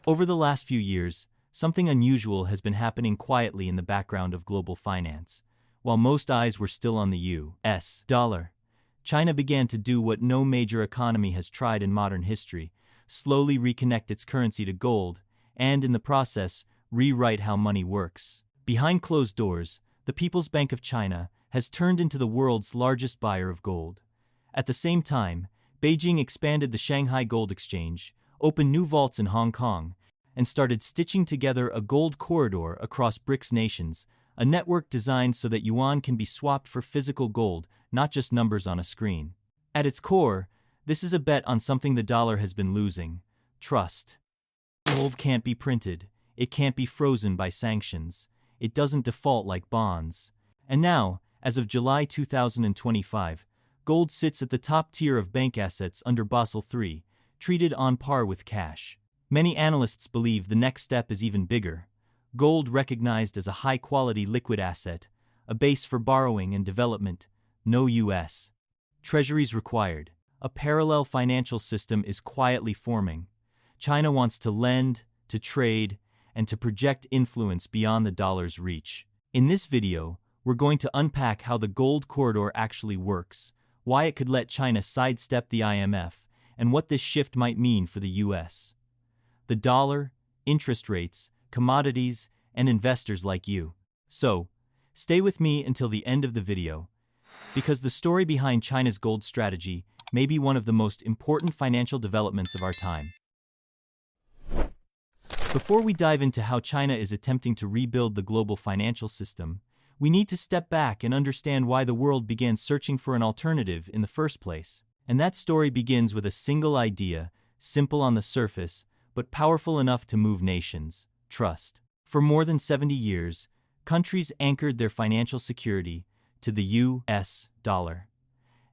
Over the last few years, something unusual has been happening quietly in the background of global finance. While most eyes were still on the U.S. dollar, China began to do what no major economy has tried in modern history: slowly reconnect its currency to gold, and in the process, rewrite how money works. Behind closed doors, the People's Bank of China has turned into the world's largest buyer of gold. At the same time, Beijing expanded the Shanghai Gold Exchange, opened new vaults in Hong Kong, and started stitching together a gold corridor across BRICS nations, a network designed so that yuan can be swapped for physical gold, not just numbers on a screen. At its core, this is a bet on something the dollar has been losing: trust. Gold can't be printed, it can't be frozen by sanctions, it doesn't default like bonds. And now, as of July 2025, gold sits at the top tier of bank assets under Basel III, treated on par with cash. Many analysts believe the next step is even bigger: gold recognized as a high-quality liquid asset, a base for borrowing and development, no U.S. Treasuries required. A parallel financial system is quietly forming. China wants to lend, to trade, and to project influence beyond the dollar's reach. In this video, we're going to unpack how the gold corridor actually works, why it could let China sidestep the IMF, and what this shift might mean for the U.S. the dollar, interest rates, commodities, and investors like you. So, stay with me until the end of the video, because the story behind China's gold strategy may be one of the most important financial developments of our time. Before we dive into how China is attempting to rebuild the global financial system, we need to step back and understand why the world began searching for an alternative in the first place. And that story begins with a single idea, simple on the surface, but powerful enough to move nations: trust. For more than 70 years, countries anchored their financial security to the U.S. dollar.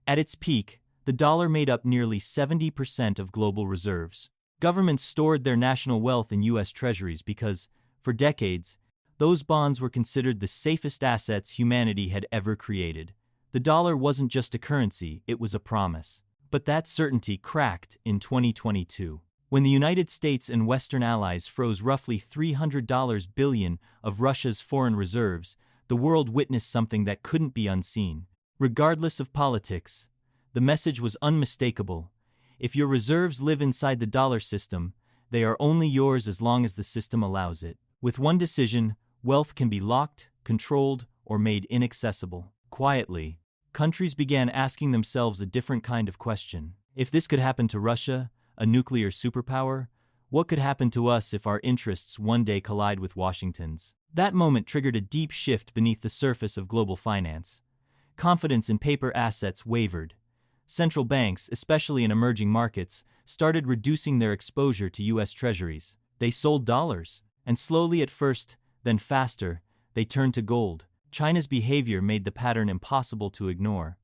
At its peak, the dollar made up nearly 70% of global reserves. Governments stored their national wealth in U.S. Treasuries because, for decades, those bonds were considered the safest assets humanity had ever created. The dollar wasn't just a currency, it was a promise. But that certainty cracked in 2022. When the United States and Western allies froze roughly $300 billion of Russia's foreign reserves, the world witnessed something that couldn't be unseen. Regardless of politics, the message was unmistakable: if your reserves live inside the dollar system, they are only yours as long as the system allows it. With one decision, wealth can be locked, controlled, or made inaccessible. Quietly, countries began asking themselves a different kind of question. If this could happen to Russia, a nuclear superpower, what could happen to us if our interests one day collide with Washington's? That moment triggered a deep shift beneath the surface of global finance. Confidence in paper assets wavered. Central banks, especially in emerging markets, started reducing their exposure to U.S. Treasuries. They sold dollars, and slowly at first, then faster, they turned to gold. China's behavior made the pattern impossible to ignore.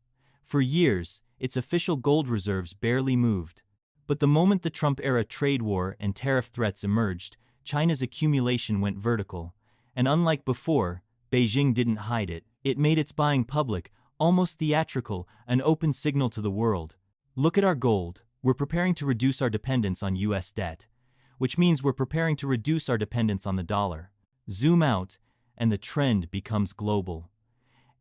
For years, its official gold reserves barely moved. But the moment the Trump-era trade war and tariff threats emerged, China's accumulation went vertical. And unlike before, Beijing didn't hide it. It made its buying public, almost theatrical, an open signal to the world. Look at our gold. We're preparing to reduce our dependence on U.S. debt, which means we're preparing to reduce our dependence on the dollar. Zoom out, and the trend becomes global.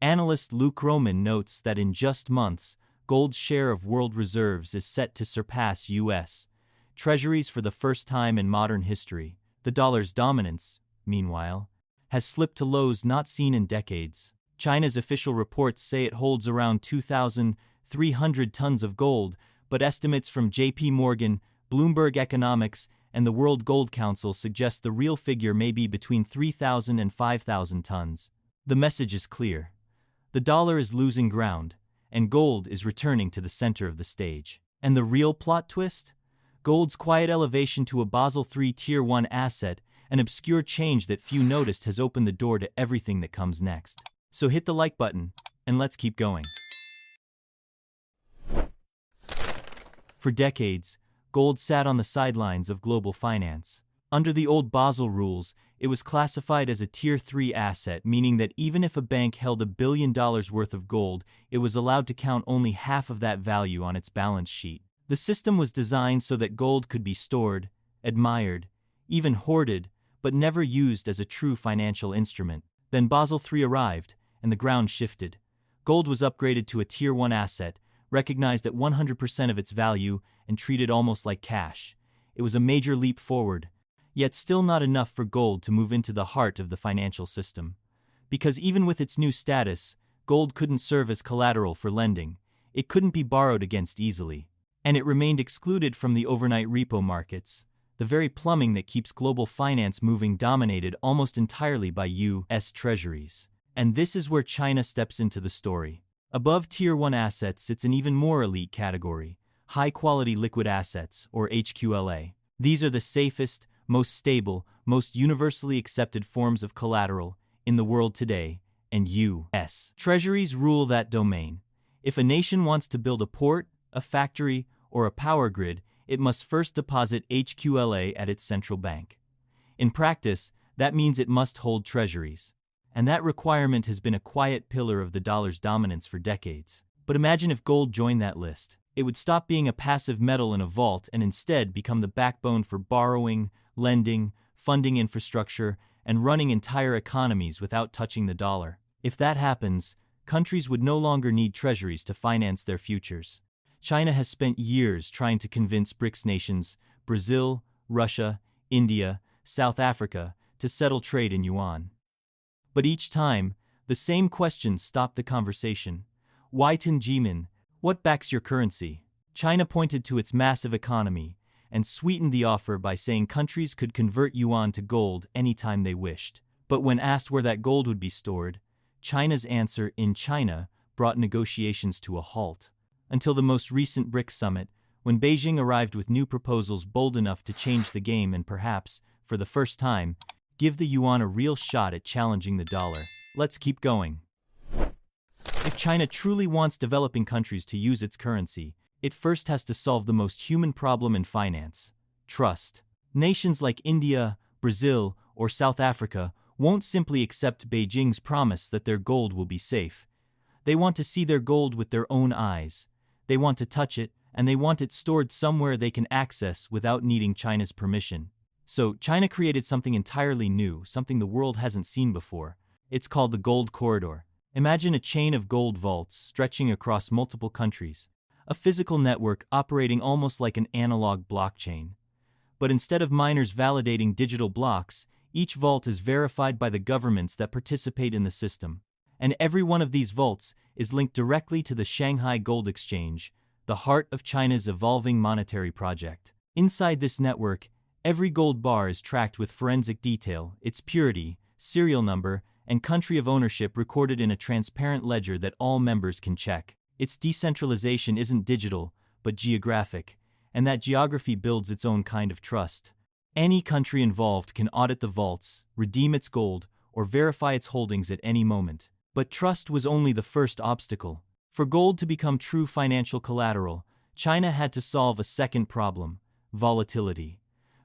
Analyst Luke Roman notes that in just months, gold's share of world reserves is set to surpass U.S. Treasuries for the first time in modern history. The dollar's dominance, meanwhile, has slipped to lows not seen in decades. China's official reports say it holds around 2,300 tons of gold, but estimates from J.P. Morgan, Bloomberg Economics, and the World Gold Council suggest the real figure may be between 3,000 and 5,000 tons. The message is clear. The dollar is losing ground, and gold is returning to the center of the stage. And the real plot twist? Gold's quiet elevation to a Basel III Tier 1 asset, an obscure change that few noticed, has opened the door to everything that comes next. So hit the like button, and let's keep going. For decades, gold sat on the sidelines of global finance. Under the old Basel rules, it was classified as a Tier 3 asset, meaning that even if a bank held $1 billion worth of gold, it was allowed to count only half of that value on its balance sheet. The system was designed so that gold could be stored, admired, even hoarded, but never used as a true financial instrument. Then Basel III arrived, and the ground shifted. Gold was upgraded to a Tier 1 asset, recognized at 100% of its value, and treated almost like cash. It was a major leap forward, yet still not enough for gold to move into the heart of the financial system. Because even with its new status, gold couldn't serve as collateral for lending. It couldn't be borrowed against easily. And it remained excluded from the overnight repo markets, the very plumbing that keeps global finance moving, dominated almost entirely by U.S. Treasuries. And this is where China steps into the story. Above Tier 1 assets sits an even more elite category, high-quality liquid assets, or HQLA. These are the safest, most stable, most universally accepted forms of collateral in the world today, and U.S. Treasuries rule that domain. If a nation wants to build a port, a factory, or a power grid, it must first deposit HQLA at its central bank. In practice, that means it must hold treasuries. And that requirement has been a quiet pillar of the dollar's dominance for decades. But imagine if gold joined that list. It would stop being a passive metal in a vault and instead become the backbone for borrowing, lending, funding infrastructure, and running entire economies without touching the dollar. If that happens, countries would no longer need treasuries to finance their futures. China has spent years trying to convince BRICS nations, Brazil, Russia, India, South Africa, to settle trade in yuan. But each time, the same questions stopped the conversation. Why Tianjimen? What backs your currency? China pointed to its massive economy and sweetened the offer by saying countries could convert yuan to gold anytime they wished. But when asked where that gold would be stored, China's answer in China brought negotiations to a halt. Until the most recent BRICS summit, when Beijing arrived with new proposals bold enough to change the game and perhaps, for the first time, give the yuan a real shot at challenging the dollar. Let's keep going. If China truly wants developing countries to use its currency, it first has to solve the most human problem in finance: trust. Nations like India, Brazil, or South Africa won't simply accept Beijing's promise that their gold will be safe. They want to see their gold with their own eyes. They want to touch it, and they want it stored somewhere they can access without needing China's permission. So, China created something entirely new, something the world hasn't seen before. It's called the Gold Corridor. Imagine a chain of gold vaults stretching across multiple countries, a physical network operating almost like an analog blockchain. But instead of miners validating digital blocks, each vault is verified by the governments that participate in the system. And every one of these vaults is linked directly to the Shanghai Gold Exchange, the heart of China's evolving monetary project. Inside this network, every gold bar is tracked with forensic detail, its purity, serial number, and country of ownership recorded in a transparent ledger that all members can check. Its decentralization isn't digital, but geographic, and that geography builds its own kind of trust. Any country involved can audit the vaults, redeem its gold, or verify its holdings at any moment. But trust was only the first obstacle. For gold to become true financial collateral, China had to solve a second problem: volatility.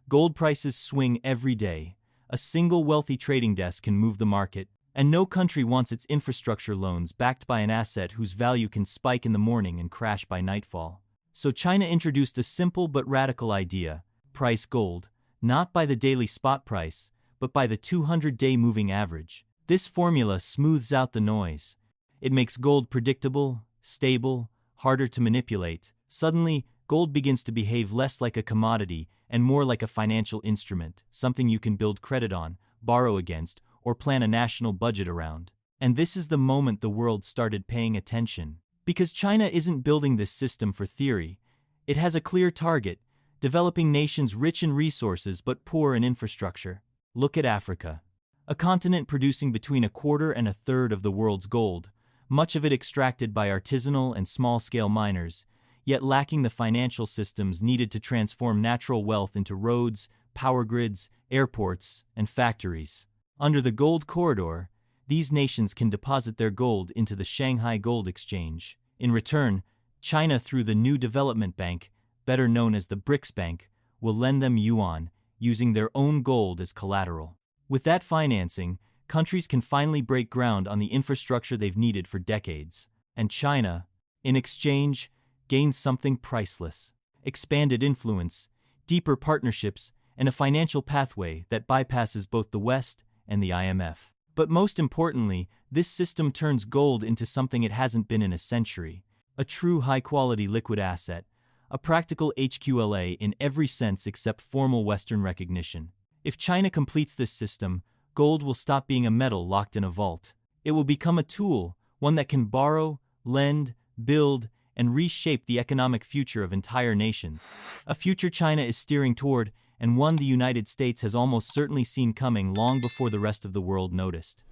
Gold prices swing every day. A single wealthy trading desk can move the market, and no country wants its infrastructure loans backed by an asset whose value can spike in the morning and crash by nightfall. So China introduced a simple but radical idea: price gold, not by the daily spot price, but by the 200-day moving average. This formula smooths out the noise. It makes gold predictable, stable, harder to manipulate. Suddenly, gold begins to behave less like a commodity and more like a financial instrument, something you can build credit on, borrow against, or plan a national budget around. And this is the moment the world started paying attention. Because China isn't building this system for theory. It has a clear target: developing nations rich in resources but poor in infrastructure. Look at Africa. A continent producing between a quarter and a third of the world's gold, much of it extracted by artisanal and small-scale miners, yet lacking the financial systems needed to transform natural wealth into roads, power grids, airports, and factories. Under the Gold Corridor, these nations can deposit their gold into the Shanghai Gold Exchange. In return, China, through the new development bank, better known as the BRICS Bank, will lend them yuan, using their own gold as collateral. With that financing, countries can finally break ground on the infrastructure they've needed for decades. And China, in exchange, gains something priceless: expanded influence, deeper partnerships, and a financial pathway that bypasses both the West and the IMF. But most importantly, this system turns gold into something it hasn't been in a century: a true high-quality liquid asset, a practical HQLA in every sense except formal Western recognition. If China completes this system, gold will stop being a metal locked in a vault. It will become a tool, one that can borrow, lend, build, and reshape the economic future of entire nations. A future China is steering toward, and one the United States has almost certainly seen coming long before the rest of the world noticed.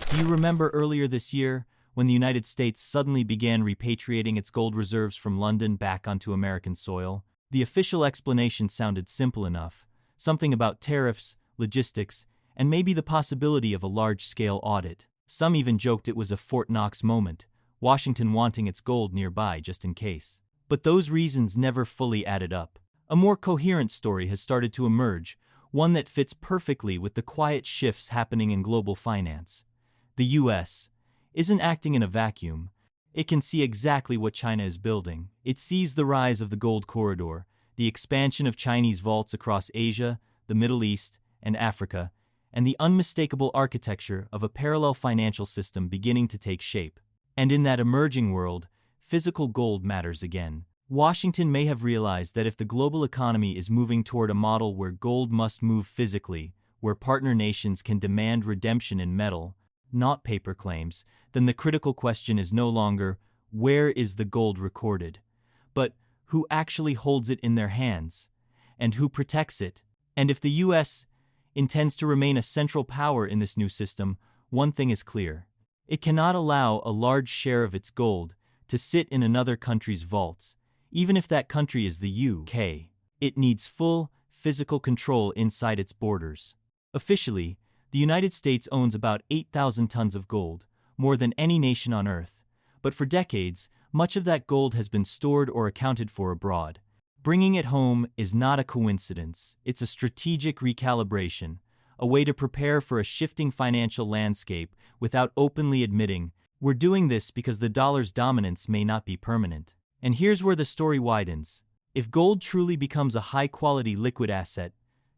Do you remember earlier this year, when the United States suddenly began repatriating its gold reserves from London back onto American soil? The official explanation sounded simple enough: something about tariffs, logistics, and maybe the possibility of a large-scale audit. Some even joked it was a Fort Knox moment, Washington wanting its gold nearby just in case. But those reasons never fully added up. A more coherent story has started to emerge, one that fits perfectly with the quiet shifts happening in global finance. The U.S. isn't acting in a vacuum. It can see exactly what China is building. It sees the rise of the gold corridor, the expansion of Chinese vaults across Asia, the Middle East, and Africa, and the unmistakable architecture of a parallel financial system beginning to take shape. And in that emerging world, physical gold matters again. Washington may have realized that if the global economy is moving toward a model where gold must move physically, where partner nations can demand redemption in metal, not paper claims, then the critical question is no longer where is the gold recorded, but who actually holds it in their hands, and who protects it. And if the U.S. intends to remain a central power in this new system, one thing is clear: it cannot allow a large share of its gold to sit in another country's vaults, even if that country is the UK. It needs full, physical control inside its borders. Officially, the United States owns about 8,000 tons of gold, more than any nation on Earth. But for decades, much of that gold has been stored or accounted for abroad. Bringing it home is not a coincidence. It's a strategic recalibration, a way to prepare for a shifting financial landscape without openly admitting, we're doing this because the dollar's dominance may not be permanent. And here's where the story widens. If gold truly becomes a high-quality liquid asset,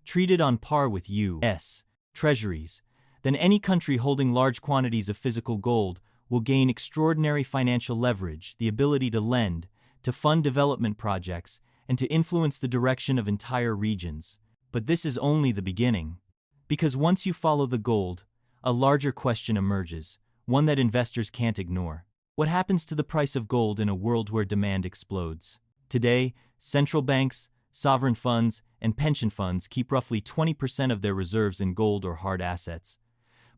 treated on par with U.S. Treasuries, then any country holding large quantities of physical gold will gain extraordinary financial leverage, the ability to lend, to fund development projects, and to influence the direction of entire regions. But this is only the beginning. Because once you follow the gold, a larger question emerges, one that investors can't ignore. What happens to the price of gold in a world where demand explodes? Today, central banks, sovereign funds, and pension funds keep roughly 20% of their reserves in gold or hard assets.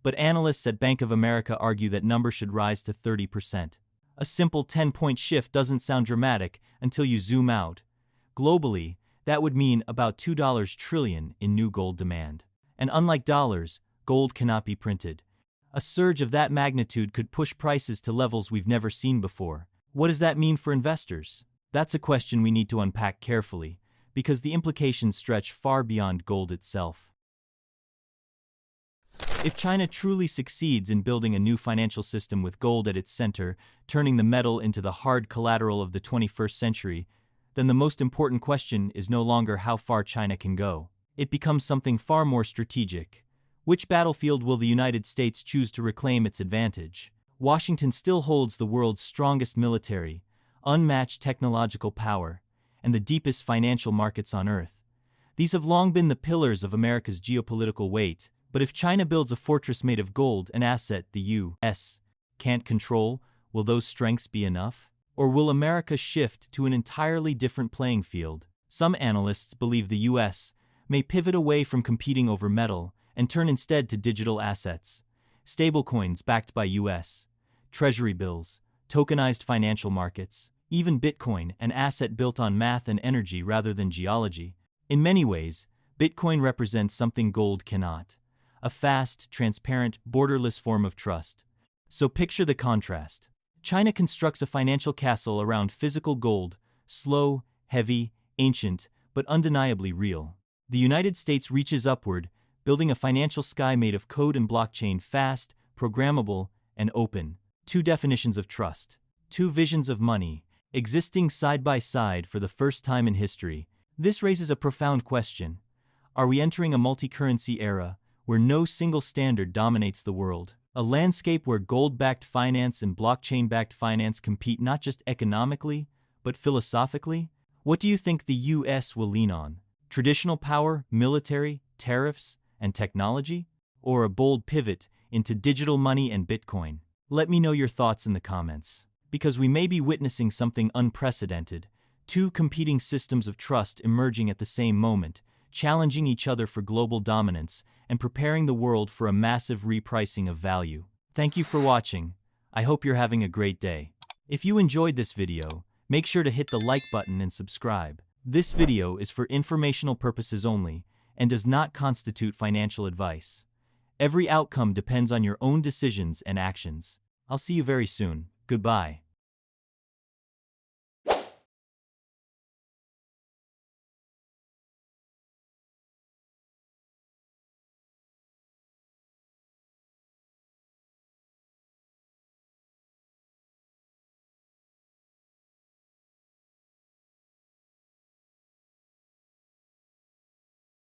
But analysts at Bank of America argue that number should rise to 30%. A simple 10-point shift doesn't sound dramatic until you zoom out. Globally, that would mean about $2 trillion in new gold demand. And unlike dollars, gold cannot be printed. A surge of that magnitude could push prices to levels we've never seen before. What does that mean for investors? That's a question we need to unpack carefully, because the implications stretch far beyond gold itself. If China truly succeeds in building a new financial system with gold at its center, turning the metal into the hard collateral of the 21st century, then the most important question is no longer how far China can go. It becomes something far more strategic. Which battlefield will the United States choose to reclaim its advantage? Washington still holds the world's strongest military, unmatched technological power, and the deepest financial markets on Earth. These have long been the pillars of America's geopolitical weight, but if China builds a fortress made of gold, an asset the U.S. can't control, will those strengths be enough? Or will America shift to an entirely different playing field? Some analysts believe the U.S. may pivot away from competing over metal and turn instead to digital assets, stablecoins backed by U.S. Treasury bills, tokenized financial markets, even Bitcoin, an asset built on math and energy rather than geology. In many ways, Bitcoin represents something gold cannot: a fast, transparent, borderless form of trust. So picture the contrast. China constructs a financial castle around physical gold, slow, heavy, ancient, but undeniably real. The United States reaches upward, building a financial sky made of code and blockchain, fast, programmable, and open. Two definitions of trust, two visions of money, existing side by side for the first time in history. This raises a profound question. Are we entering a multi-currency era where no single standard dominates the world? A landscape where gold-backed finance and blockchain-backed finance compete not just economically, but philosophically? What do you think the U.S. will lean on? Traditional power, military, tariffs, and technology? Or a bold pivot into digital money and Bitcoin? Let me know your thoughts in the comments. Because we may be witnessing something unprecedented, two competing systems of trust emerging at the same moment, challenging each other for global dominance and preparing the world for a massive repricing of value. Thank you for watching. I hope you're having a great day. If you enjoyed this video, make sure to hit the like button and subscribe. This video is for informational purposes only and does not constitute financial advice. Every outcome depends on your own decisions and actions. I'll see you very soon. Goodbye.